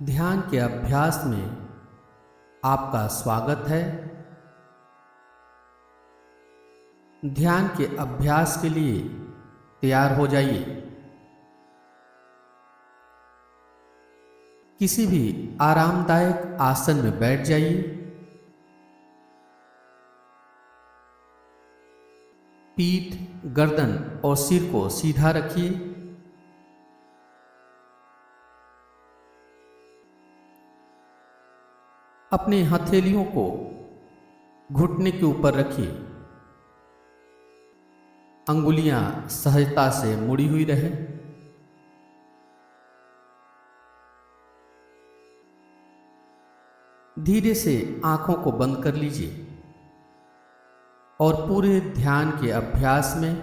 ध्यान के अभ्यास में आपका स्वागत है। ध्यान के अभ्यास के लिए तैयार हो जाइए। किसी भी आरामदायक आसन में बैठ जाइए। पीठ, गर्दन और सिर को सीधा रखिए। अपने हथेलियों को घुटने के ऊपर रखिए। अंगुलियां सहजता से मुड़ी हुई रहे। धीरे से आंखों को बंद कर लीजिए और पूरे ध्यान के अभ्यास में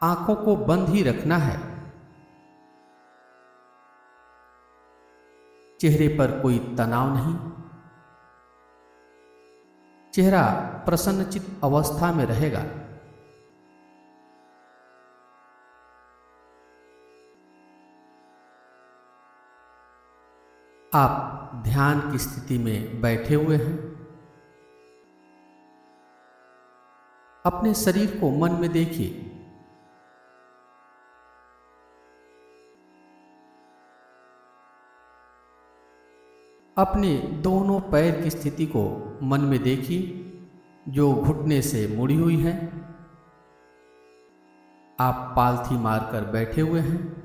आंखों को बंद ही रखना है। चेहरे पर कोई तनाव नहीं। चेहरा प्रसन्नचित्त अवस्था में रहेगा। आप ध्यान की स्थिति में बैठे हुए हैं। अपने शरीर को मन में देखिए। अपने दोनों पैर की स्थिति को मन में देखिए जो घुटने से मुड़ी हुई है। आप पालथी मारकर बैठे हुए हैं।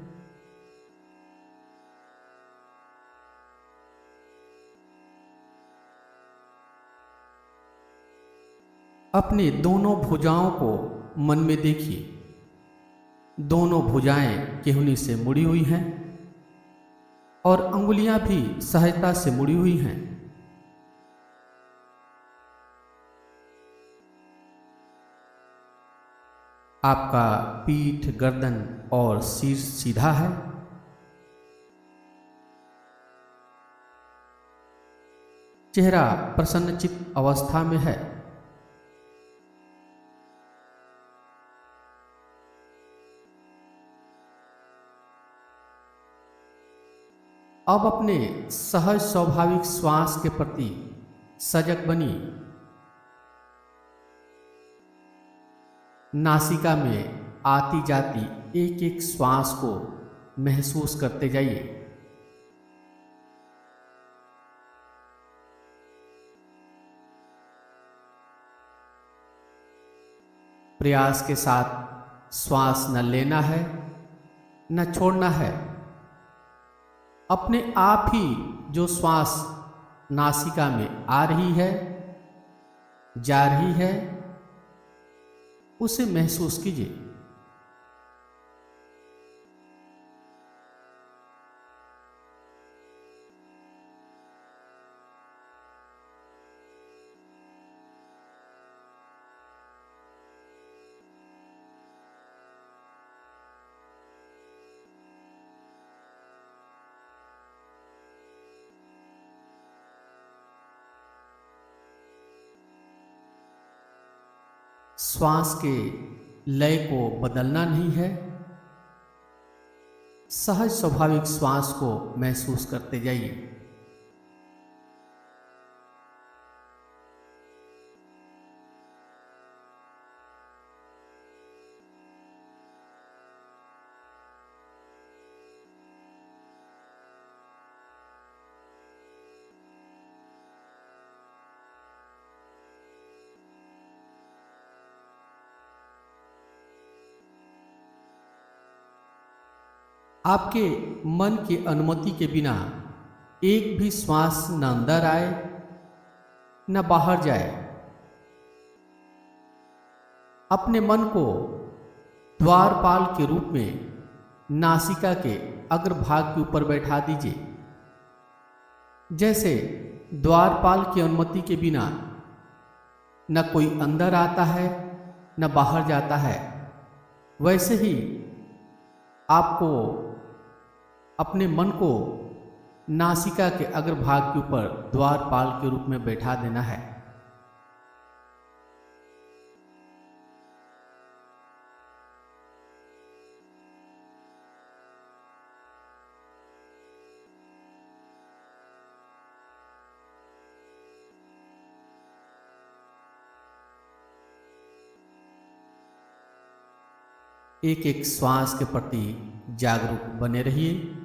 अपने दोनों भुजाओं को मन में देखिए। दोनों भुजाएं केहनी से मुड़ी हुई हैं और अंगुलियां भी सहजता से मुड़ी हुई हैं। आपका पीठ, गर्दन और सिर सीधा है। चेहरा प्रसन्नचित्त अवस्था में है। अब अपने सहज स्वाभाविक श्वास के प्रति सजग बनिए। नासिका में आती जाती एक एक श्वास को महसूस करते जाइए। प्रयास के साथ श्वास न लेना है न छोड़ना है। अपने आप ही जो श्वास नासिका में आ रही है, जा रही है, उसे महसूस कीजिए। श्वास के लय को बदलना नहीं है। सहज स्वाभाविक श्वास को महसूस करते जाइए। आपके मन की अनुमति के बिना एक भी श्वास न अंदर आए न बाहर जाए। अपने मन को द्वारपाल के रूप में नासिका के अग्रभाग के ऊपर बैठा दीजिए। जैसे द्वारपाल की अनुमति के बिना न कोई अंदर आता है न बाहर जाता है, वैसे ही आपको अपने मन को नासिका के अग्रभाग के ऊपर द्वारपाल के रूप में बैठा देना है। एक एक श्वास के प्रति जागरूक बने रहिए।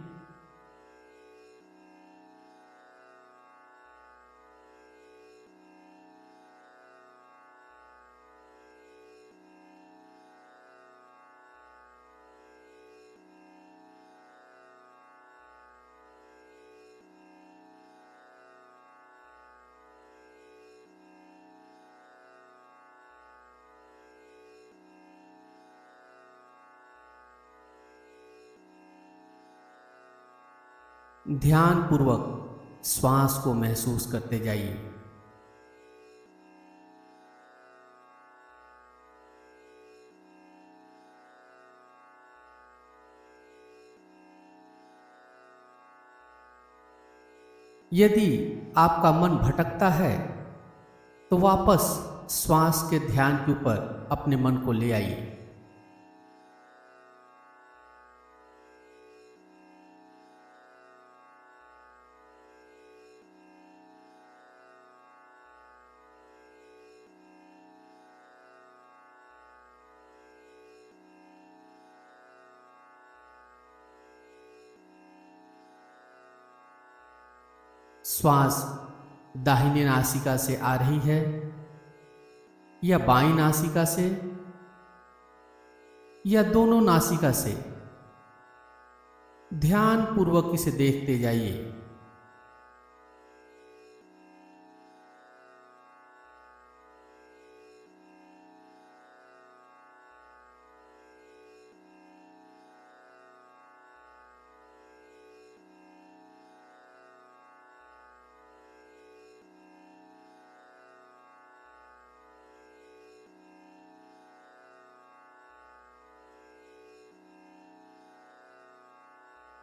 ध्यान पूर्वक श्वास को महसूस करते जाइए। यदि आपका मन भटकता है तो वापस श्वास के ध्यान के ऊपर अपने मन को ले आइए। श्वास दाहिनी नासिका से आ रही है या बाईं नासिका से या दोनों नासिका से, ध्यान पूर्वक इसे देखते जाइए।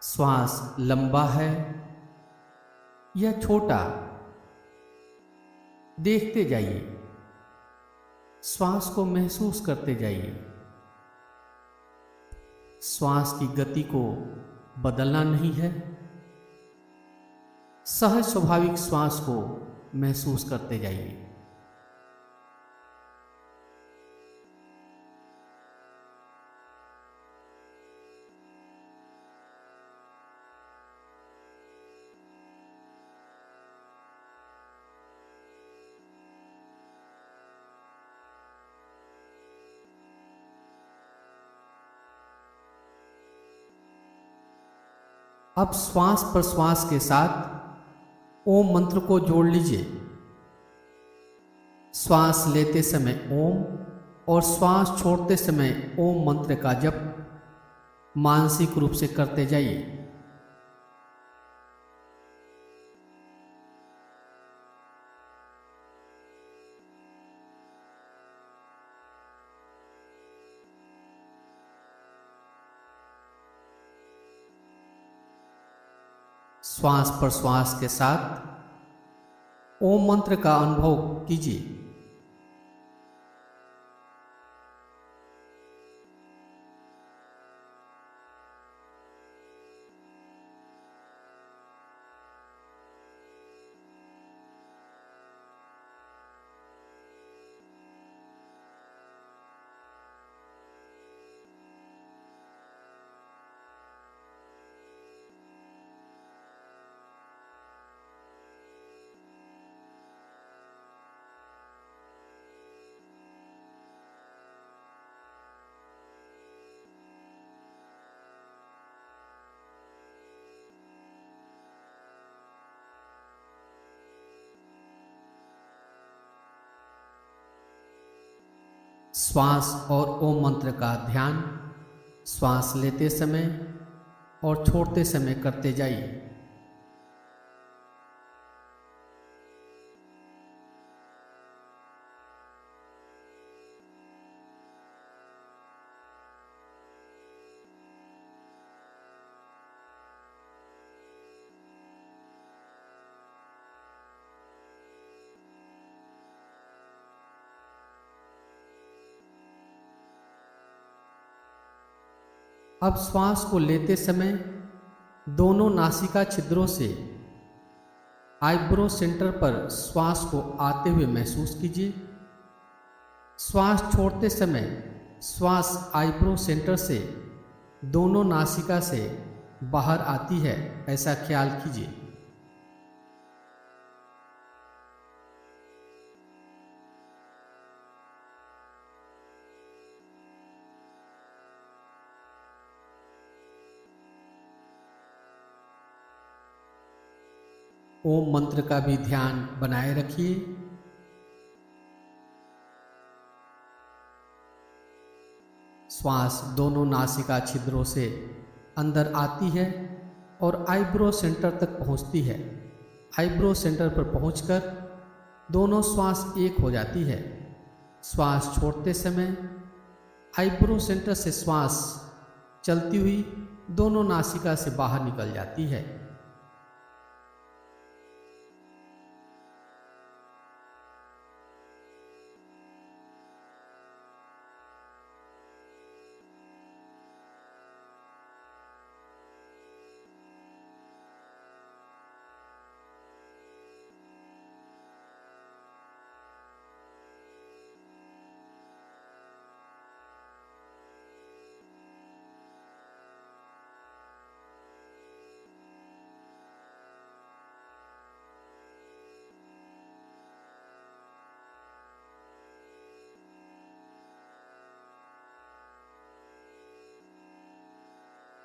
श्वास लंबा है या छोटा, देखते जाइए। श्वास को महसूस करते जाइए। श्वास की गति को बदलना नहीं है, सहज स्वाभाविक श्वास को महसूस करते जाइए। अब श्वास प्रश्वास के साथ ओम मंत्र को जोड़ लीजिए। श्वास लेते समय ओम और श्वास छोड़ते समय ओम मंत्र का जप मानसिक रूप से करते जाइए। श्वास प्रश्वास के साथ ओम मंत्र का अनुभव कीजिए। श्वास और ओम मंत्र का ध्यान श्वास लेते समय और छोड़ते समय करते जाइए। अब श्वास को लेते समय दोनों नासिका छिद्रों से आईब्रो सेंटर पर श्वास को आते हुए महसूस कीजिए। श्वास छोड़ते समय श्वास आईब्रो सेंटर से दोनों नासिका से बाहर आती है, ऐसा ख्याल कीजिए। ओम मंत्र का भी ध्यान बनाए रखिए। श्वास दोनों नासिका छिद्रों से अंदर आती है और आईब्रो सेंटर तक पहुंचती है। आईब्रो सेंटर पर पहुंचकर दोनों श्वास एक हो जाती है। श्वास छोड़ते समय आईब्रो सेंटर से श्वास चलती हुई दोनों नासिका से बाहर निकल जाती है।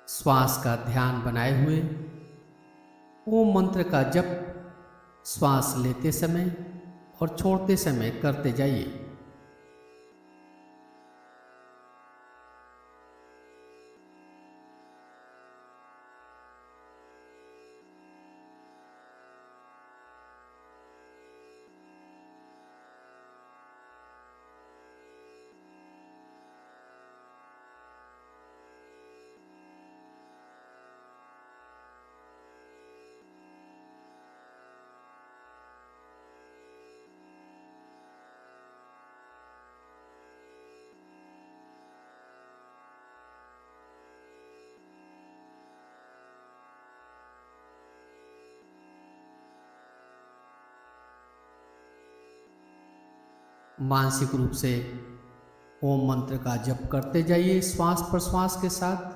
श्वास का ध्यान बनाए हुए ओम मंत्र का जप श्वास लेते समय और छोड़ते समय करते जाइए। मानसिक रूप से ओम मंत्र का जप करते जाइए श्वास प्रश्वास के साथ।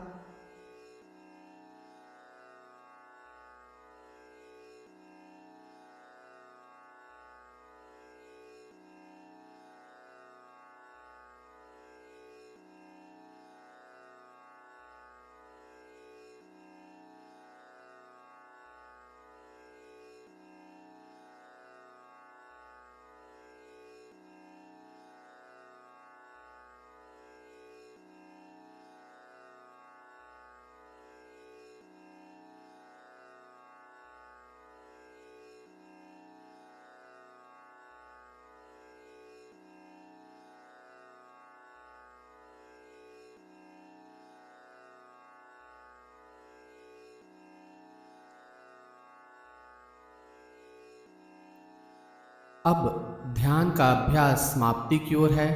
अब ध्यान का अभ्यास समाप्ति की ओर है।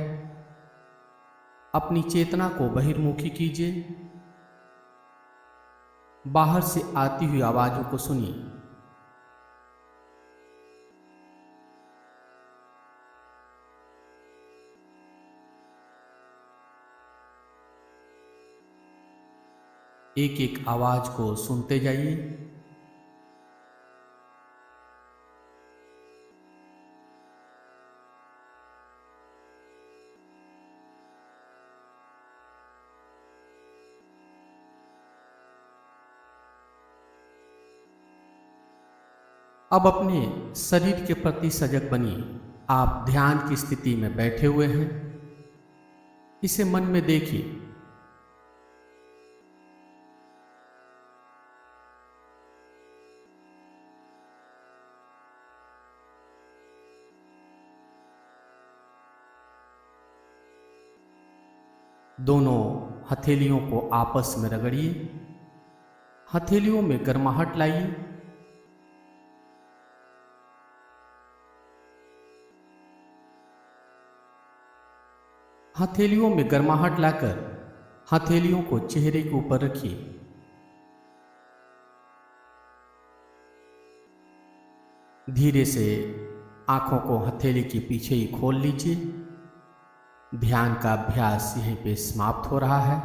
अपनी चेतना को बहिर्मुखी कीजिए। बाहर से आती हुई आवाजों को सुनिए। एक एक आवाज को सुनते जाइए। अब अपने शरीर के प्रति सजग बनिए। आप ध्यान की स्थिति में बैठे हुए हैं, इसे मन में देखिए। दोनों हथेलियों को आपस में रगड़िए। हथेलियों में गर्माहट लाइए। हथेलियों में गर्माहट लाकर हथेलियों को चेहरे के ऊपर रखिए। धीरे से आंखों को हथेली के पीछे ही खोल लीजिए। ध्यान का अभ्यास यहीं पे समाप्त हो रहा है।